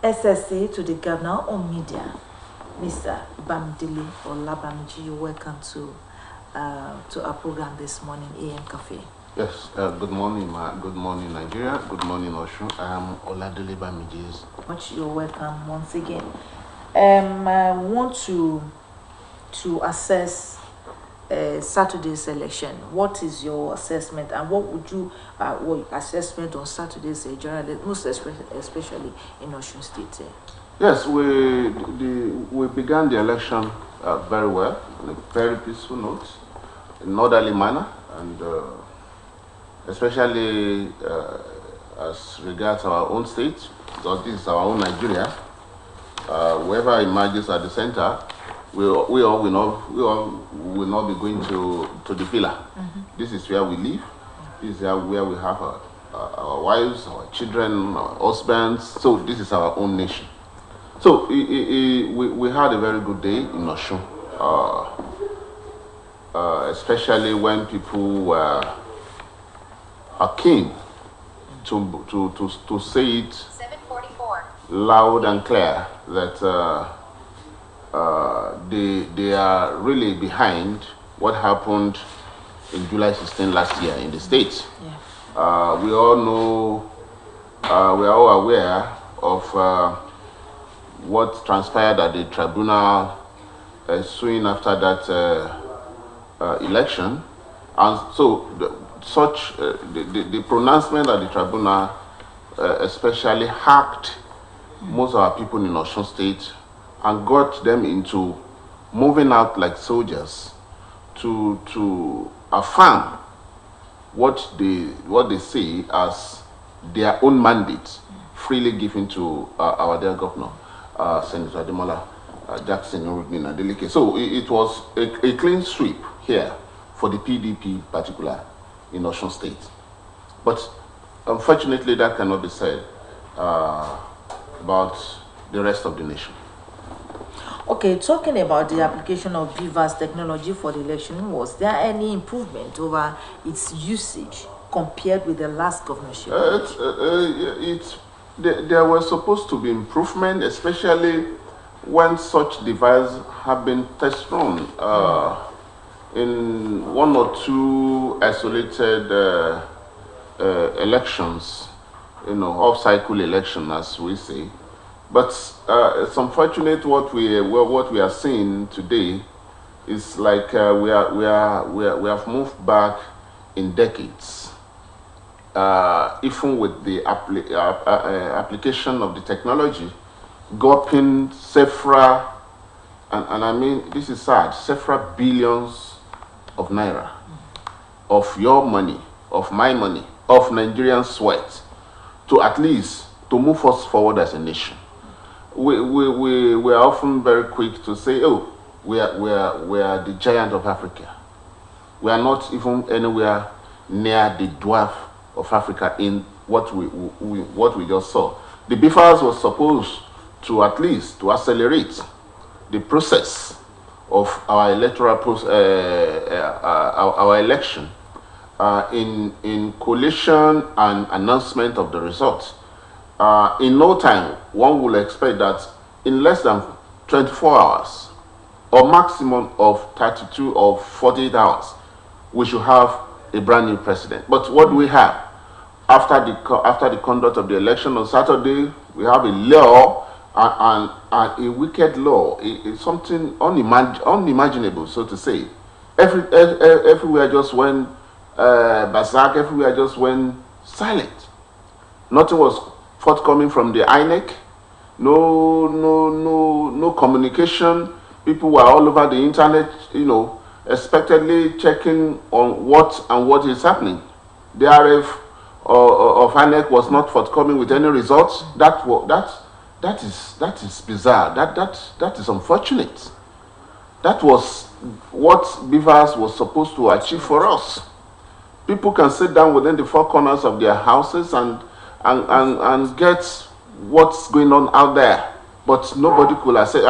SSA to the Governor on Media, Mr. Bamidele Olabamiji. You're welcome to our program this morning, AM Cafe. Yes, good morning, good morning, Nigeria. Good morning, Oshun. I am Oladele Bamiji. Much you're welcome once again. I want to assess Saturday's election. What is your assessment, and what would you what assessment on Saturday's generally, most especially in Osun State? Yes, we began the election very well, on a very peaceful note, in an orderly manner, and especially as regards our own state, because this is our own Nigeria. Whoever emerges at the center, we all will not be going to the villa. Mm-hmm. This is where we live. This is where we have our wives, our children, our husbands. So this is our own nation. So we had a very good day in Osun, especially when people are keen to say it 7:44 loud and clear that they are really behind what happened in July 16 last year in the States. Yeah. We all know, we are all aware of what transpired at the tribunal soon after that election. And so the pronouncement at the tribunal especially hacked most of our people in Osun State and got them into moving out like soldiers to affirm what they see as their own mandate, freely given to our dear governor, Senator Ademola Jackson Adeleke. So it was a clean sweep here for the PDP, particular in Osun State. But unfortunately, that cannot be said about the rest of the nation. Okay, talking about the application of BVAS technology for the election, was there any improvement over its usage compared with the last governorship? There was supposed to be improvement, especially when such devices have been test run in one or two isolated elections, off-cycle election, as we say. But it's unfortunate what we are seeing today is like we have moved back in decades. Even with the application of the technology, gulping several, and I mean this is sad, several billions of naira of your money, of my money, of Nigerian sweat, to at least to move us forward as a nation. We are often very quick to say, oh, we are the giant of Africa. We are not even anywhere near the dwarf of Africa in what we just saw. The BVAS was supposed to at least to accelerate the process of our electoral our election in collation and announcement of the results. In no time, one will expect that in less than 24 hours or maximum of 32 or 48 hours, we should have a brand new president. But what do we have? After the conduct of the election on Saturday, we have a law and a wicked law, something unimaginable, so to say. Everywhere just went berserk, everywhere just went silent. Nothing was forthcoming from the INEC. No communication. People were all over the internet, expectedly checking on what is happening. The RF of INEC was not forthcoming with any results. That is bizarre. That is unfortunate. That was what BVAS was supposed to achieve for us. People can sit down within the four corners of their houses and get what's going on out there, but nobody could say.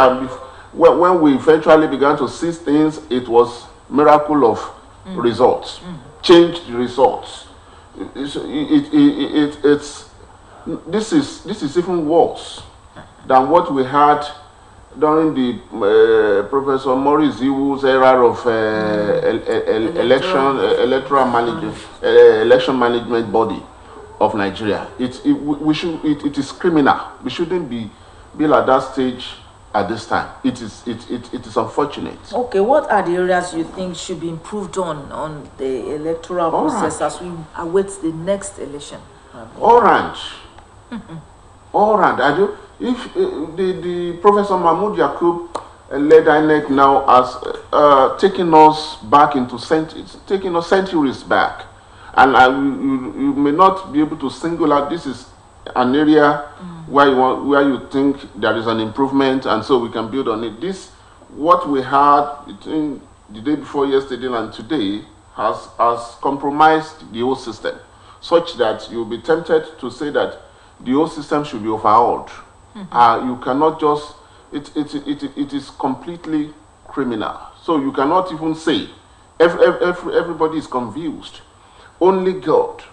When we eventually began to see things, it was miracle of results, changed results. This is even worse. than what we had during the Professor Maurice Iwu's era of election management body of Nigeria. It is criminal. We shouldn't be at that stage at this time. It is unfortunate. Okay, what are the areas you think should be improved on the electoral process as we await the next election? Orange. If the Professor Mahmoud Yakub led INEC now has taken us back into centuries back, and you may not be able to single out this is an area where you think there is an improvement, and so we can build on it. What we had between the day before yesterday and today has compromised the whole system, such that you'll be tempted to say that the whole system should be overhauled. You cannot just, it is completely criminal. So you cannot even say, everybody is confused. Only God,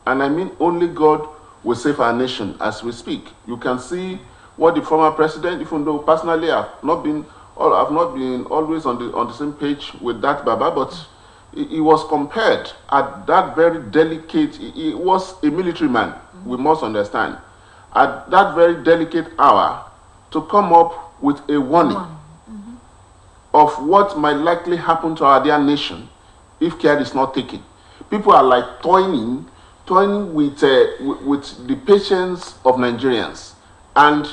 and I mean only God, will save our nation as we speak. You can see what the former president, even though personally I've not been always on the same page with that Baba, but he was compared at that very delicate, he was a military man, we must understand, at that very delicate hour to come up with a warning of what might likely happen to our dear nation if care is not taken. People are like toying with the patience of Nigerians. And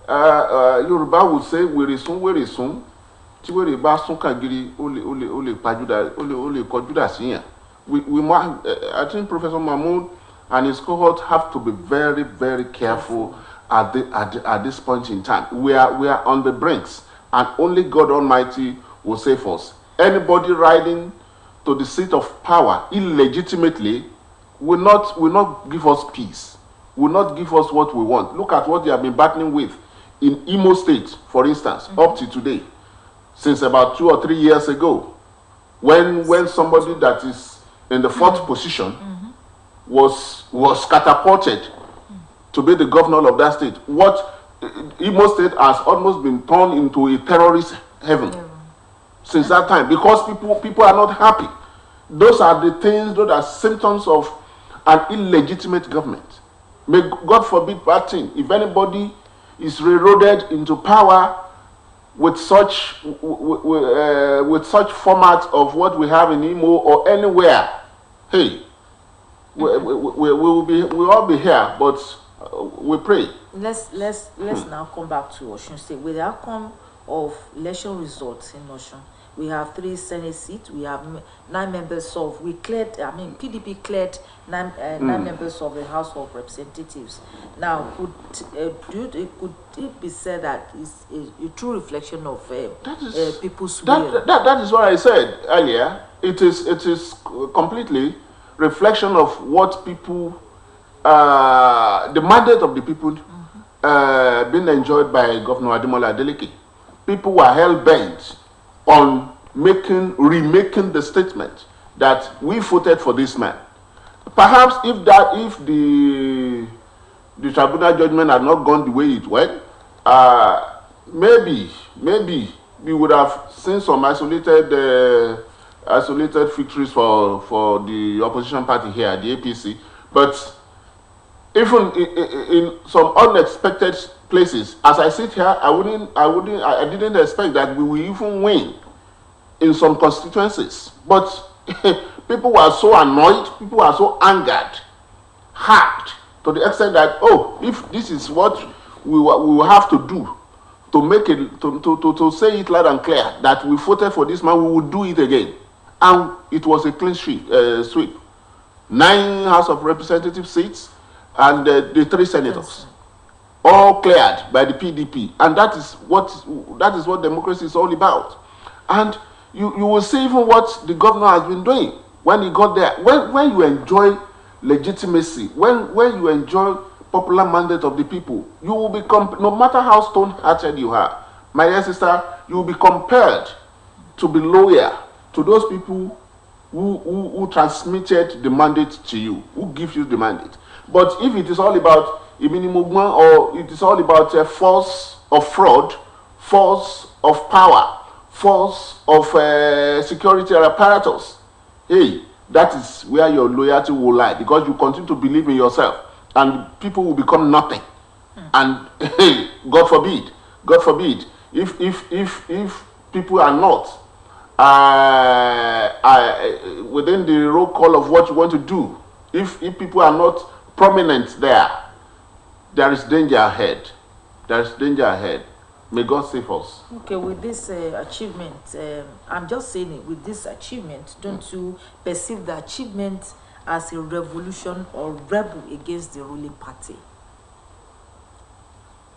Yoruba would say, very soon, I think Professor Mahmoud and his cohort have to be very, very careful at this point in time. We are on the brinks, and only God Almighty will save us. Anybody riding to the seat of power illegitimately will not give us peace, will not give us what we want. Look at what they have been battling with in Imo State, for instance, up to today, since about 2 or 3 years ago, when somebody that is in the fourth position was catapulted to be the governor of that state. What Imo State has almost been turned into a terrorist heaven since that time, because people are not happy. Those are the things, those are symptoms of an illegitimate government. May God forbid bad thing. If anybody is railroaded into power with such format of what we have in Imo or anywhere, hey, we'll all be here, but we pray. Let's now come back to Osun State. With the outcome of election results in Osun, we have 3 Senate seats. We have 9 members of. PDP cleared 9 members of the House of Representatives. Now, could it be said that it's a true reflection of people's will? That is what I said earlier. It is completely reflection of what people, the mandate of the people being enjoyed by Governor Ademola Adeleke. People were hell-bent on remaking the statement that we voted for this man. Perhaps if the tribunal judgment had not gone the way it went, maybe we would have seen some isolated victories for the opposition party here, the APC. But even in some unexpected places, as I sit here, I didn't expect that we will even win in some constituencies. But people were so annoyed, people were so angered, hurt, to the extent that, oh, if this is what we will have to do to make it, to say it loud and clear that we voted for this man, we will do it again. And it was a clean sweep. 9 House of Representative seats and the 3 senators, all cleared by the PDP, and that is what democracy is all about. And you will see even what the governor has been doing when he got there. When you enjoy legitimacy, when you enjoy popular mandate of the people, you will become, no matter how stone-hearted you are, my dear sister, you will be compelled to be loyal to those people who transmitted the mandate to you, who give you the mandate. But if it is all about or it is all about a force of fraud, force of power, force of security apparatus. Hey, that is where your loyalty will lie, because you continue to believe in yourself and people will become nothing. And hey, God forbid, if people are not within the roll call of what you want to do, if people are not prominent there is danger ahead. There is danger ahead. May God save us. Okay, with this achievement, I'm just saying it, with this achievement, don't you perceive the achievement as a revolution or rebel against the ruling party?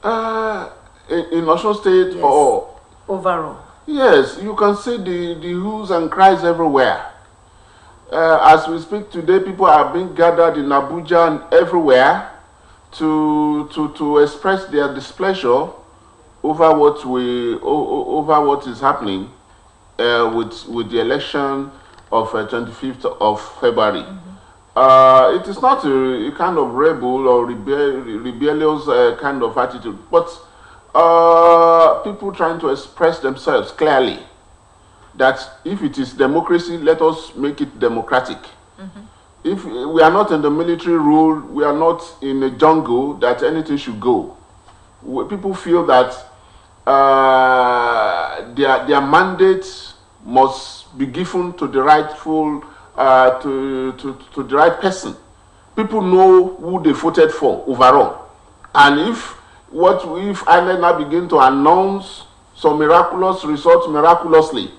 In Osun State, Yes. or Overall? yes, you can see the hooes and cries everywhere. As we speak today, people are being gathered in Abuja and everywhere to express their displeasure over what is happening with the election of 25th of February. It is not a kind of rebel or rebellious kind of attitude, but people trying to express themselves clearly that if it is democracy, let us make it democratic. If we are not in the military rule, we are not in a jungle that anything should go. People feel that their mandate must be given to the rightful, to the right person. People know who they voted for overall, and if INEC now begin to announce some miraculous results miraculously,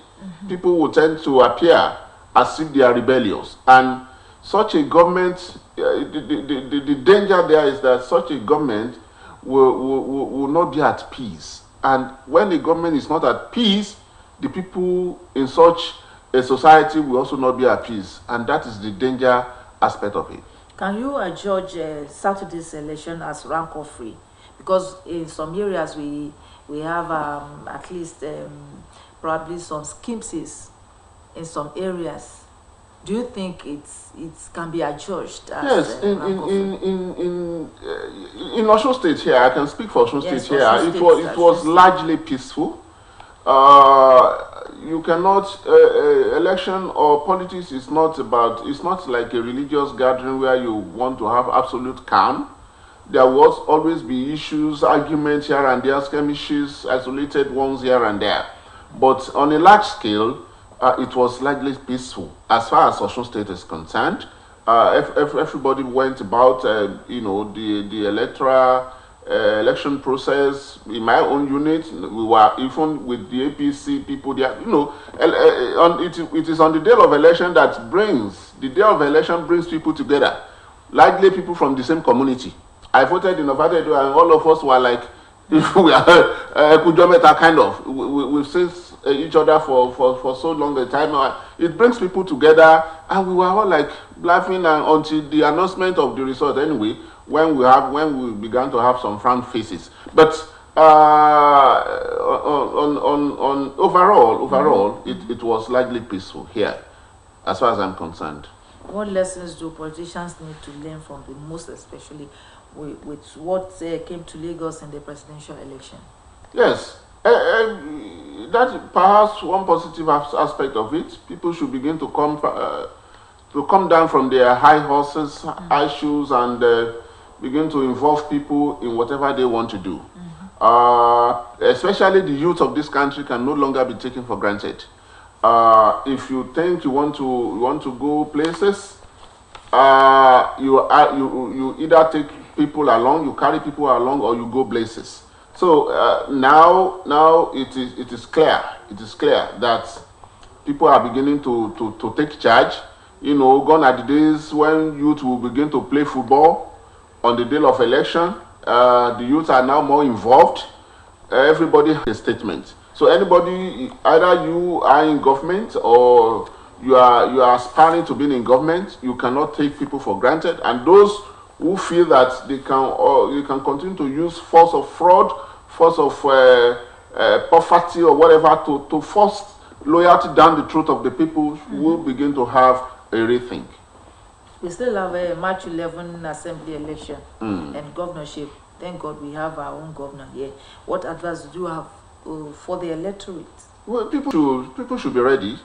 people will tend to appear as if they are rebellious. And such a government, the danger there is that such a government will not be at peace. And when the government is not at peace, the people in such a society will also not be at peace. And that is the danger aspect of it. Can you adjudge Saturday's election as rancor-free? Because in some areas we have at least probably some skimses in some areas. Do you think it can be adjudged as yes, in Osun State here, I can speak for Osun State here. It was largely peaceful. You cannot election or politics is not about. It's not like a religious gathering where you want to have absolute calm. There will always be issues, arguments here and there, skirmishes, isolated ones here and there. But on a large scale, it was largely peaceful. As far as Osun State is concerned, everybody went about, the electoral election process. In my own unit, we were even with the APC people there. It is on the day of election that brings people together. Largely people from the same community. I voted in Ovadedo, and all of us were like, we are Kujometa kind of. We've seen each other for so long a time. It brings people together, and we were all like laughing until the announcement of the result. Anyway, when we began to have some frown faces, but on overall, it was largely peaceful here, as far as I'm concerned. What lessons do politicians need to learn from the most, especially with what came to Lagos in the presidential election? Yes, that perhaps one positive aspect of it. People should begin to come down from their high horses, high shoes, and begin to involve people in whatever they want to do. Especially the youth of this country can no longer be taken for granted. If you think you want to go places, you either take people along, you carry people along, or you go places. So now it is clear that people are beginning to take charge. Gone are the days when youth will begin to play football on the day of election. The youth are now more involved. Everybody has a statement. So anybody, either you are in government or you are aspiring to be in government, you cannot take people for granted. And those who feel that they can continue to use force of fraud, force of poverty or whatever to force loyalty down the throat of the people, will begin to have a rethink. We still have a March 11 assembly election and governorship. Thank God we have our own governor here. What advice do you have for the electorate? Well, people should be ready,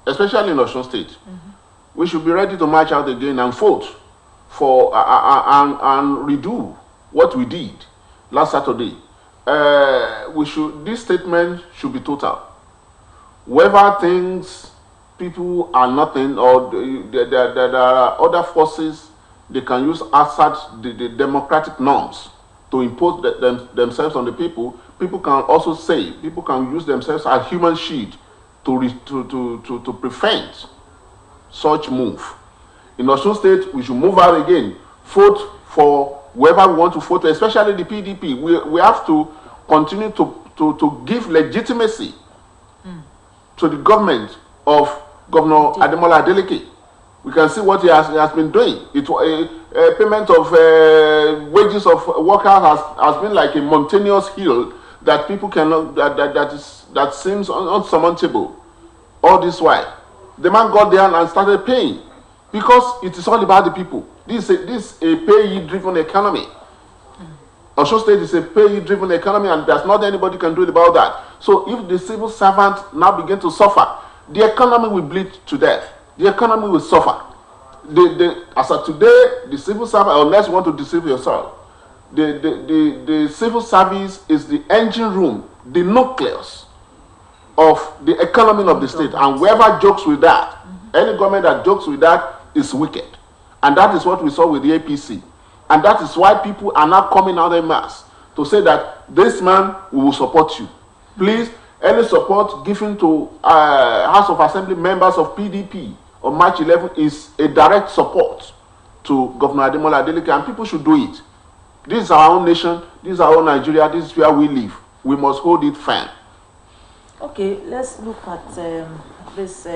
especially in Osun State. We should be ready to march out again and vote for and redo what we did last Saturday. This statement should be total. Whoever thinks people are nothing, or there are other forces they can use outside the democratic norms to impose themselves on the people, people can also say, people can use themselves as human shield to prevent such move. In Osun State, we should move out again, vote for whoever we want to vote, especially the PDP. We have to continue to give legitimacy to the government of Governor Ademola Adeleke. We can see what he has been doing. A payment of wages of workers has been like a mountainous hill that people cannot, that seems unsurmountable. All this while, the man got there and started paying, because it is all about the people. This is a pay-driven economy. Osun State is a pay-driven economy, and there's not anybody can do it about that. So if the civil servant now begin to suffer, the economy will bleed to death. The economy will suffer. As of today, the civil servant, unless you want to deceive yourself, the civil service is the engine room, the nucleus of the economy of the state. And whoever jokes with that, any government that jokes with that is wicked. And that is what we saw with the APC. And that is why people are now coming out en masse to say that this man, we will support you. Please, any support given to House of Assembly members of PDP on March 11 is a direct support to Governor Ademola Adeleke, and people should do it. This is our own nation, this is our own Nigeria, this is where we live. We must hold it firm. Okay, let's look at this.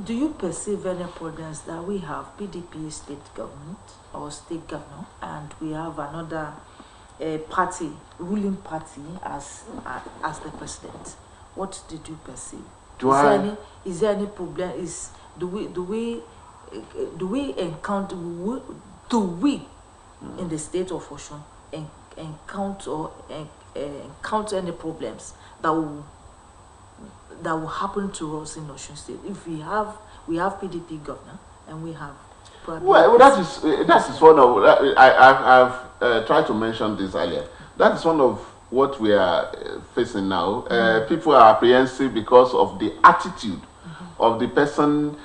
Do you perceive any problems that we have PDP state government or state governor, and we have another party, ruling party as the president? What did you perceive? Is there any problem? Do we encounter in the state of Osun encounter any problems that will happen to us in Osun State if we have PDP governor and we have? Well, that is one of I've tried to mention this earlier. That is one of what we are facing now. People are apprehensive because of the attitude of the person.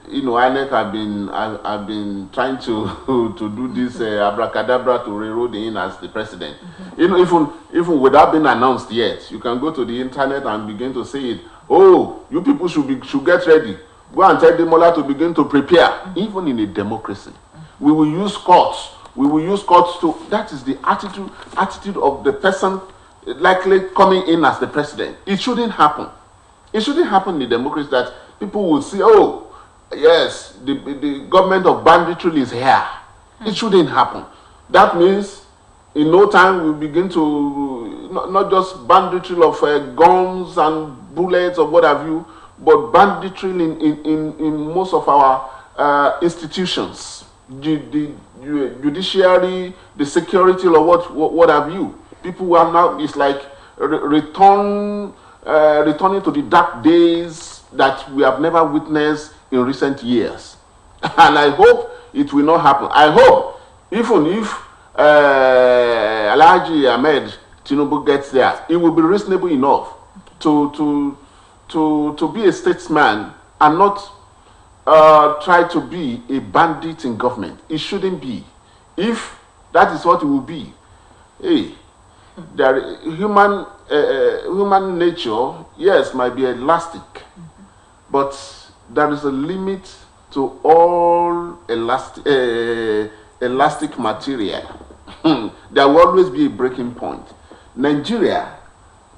INEC have been trying to do this abracadabra to railroad in as the president. Even without being announced yet, you can go to the internet and begin to say it. Oh, you people should get ready. Go and tell Demola to begin to prepare. Even in a democracy, we will use courts. We will use courts to. That is the attitude of the person likely coming in as the president. It shouldn't happen. It shouldn't happen in democracy that people will see, oh, yes, the government of banditry is here. It shouldn't happen. That means in no time we'll begin to, not just banditry of guns and bullets or what have you, but banditry in most of our institutions, the judiciary, the security, or what have you. People who are now, it's like returning to the dark days that we have never witnessed in recent years. And I hope it will not happen. I hope, even if Alhaji Ahmed Tinubu gets there, it will be reasonable enough to be a statesman and not try to be a bandit in government. It shouldn't be. If that is what it will be, hey, human nature, yes, might be elastic, but there is a limit to all elastic material. There will always be a breaking point. Nigeria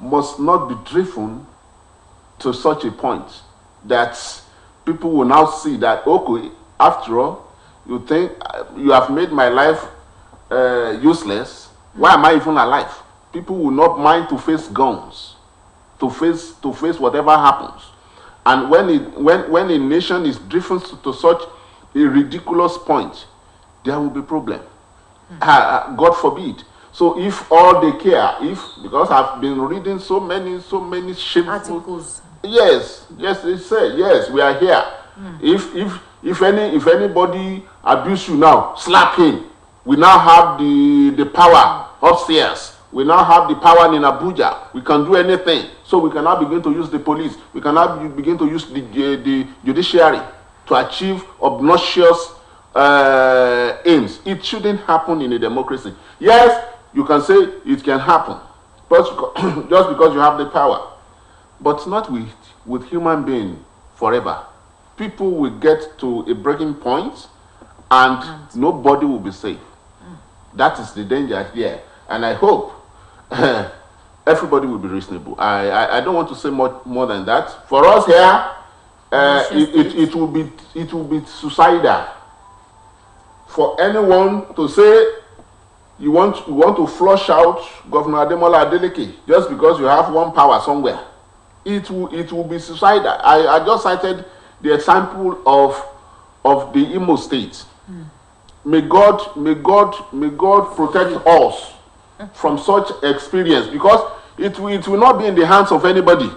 must not be driven to such a point that people will now see that, okay, after all, you think you have made my life useless. Why am I even alive? People will not mind to face guns, to face whatever happens. And when a nation is driven to such a ridiculous point, there will be problem. God forbid. So if all they care, because I've been reading so many shameful articles. Yes, they say yes, we are here. If anybody abuse you now, slap him. We now have the power upstairs. We now have the power in Abuja. We can do anything. So we can now begin to use the police. We can now begin to use the judiciary to achieve obnoxious aims. It shouldn't happen in a democracy. Yes, you can say it can happen, but just because you have the power, but not with human being forever. People will get to a breaking point, and nobody will be safe. That is the danger here, and I hope everybody will be reasonable. I don't want to say much more than that. For us here, it will be suicidal for anyone to say you want to flush out Governor Ademola Adeleke just because you have one power somewhere. It will be suicidal. I just cited the example of the Imo State. May God protect us from such experience, because it will not be in the hands of anybody.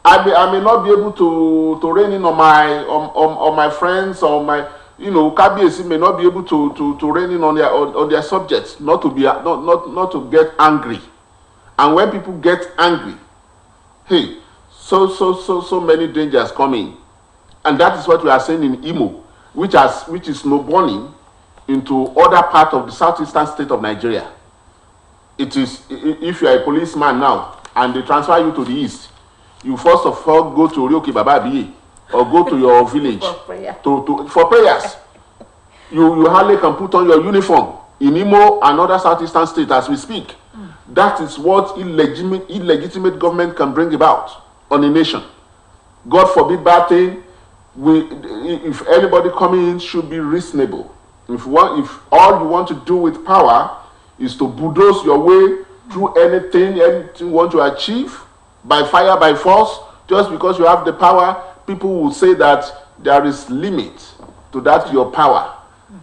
I may not be able to rein in on my friends, or my, KBC may not be able to rein in on their subjects, not to get angry. And when people get angry, hey, so many dangers coming. And that is what we are seeing in Imo, which is snowballing into other part of the southeastern state of Nigeria. It is, if you are a policeman now and they transfer you to the east, you first of all go to Orioke Baba Abiye or go to your village for prayers. You hardly can put on your uniform in Imo and other southeastern states as we speak. That is what illegitimate government can bring about on a nation. God forbid bad thing. If anybody coming in should be reasonable. If all you want to do with power is to bulldoze your way through anything you want to achieve by fire, by force, just because you have the power, people will say that there is limit to that your power.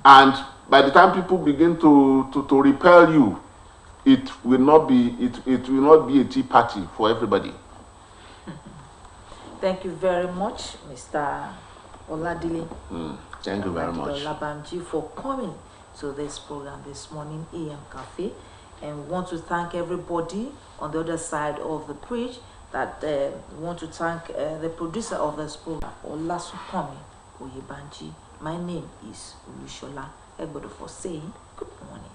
And by the time people begin to repel you, it will not be a tea party for everybody. Thank you very much, Mr. Oladile. Thank you very much, Labanji, for coming to this program this morning, AM Cafe. And we want to thank everybody on the other side of the bridge. That we want to thank the producer of this program, Olasupomi Oyebanji. My name is Ulushola. Everybody for saying good morning.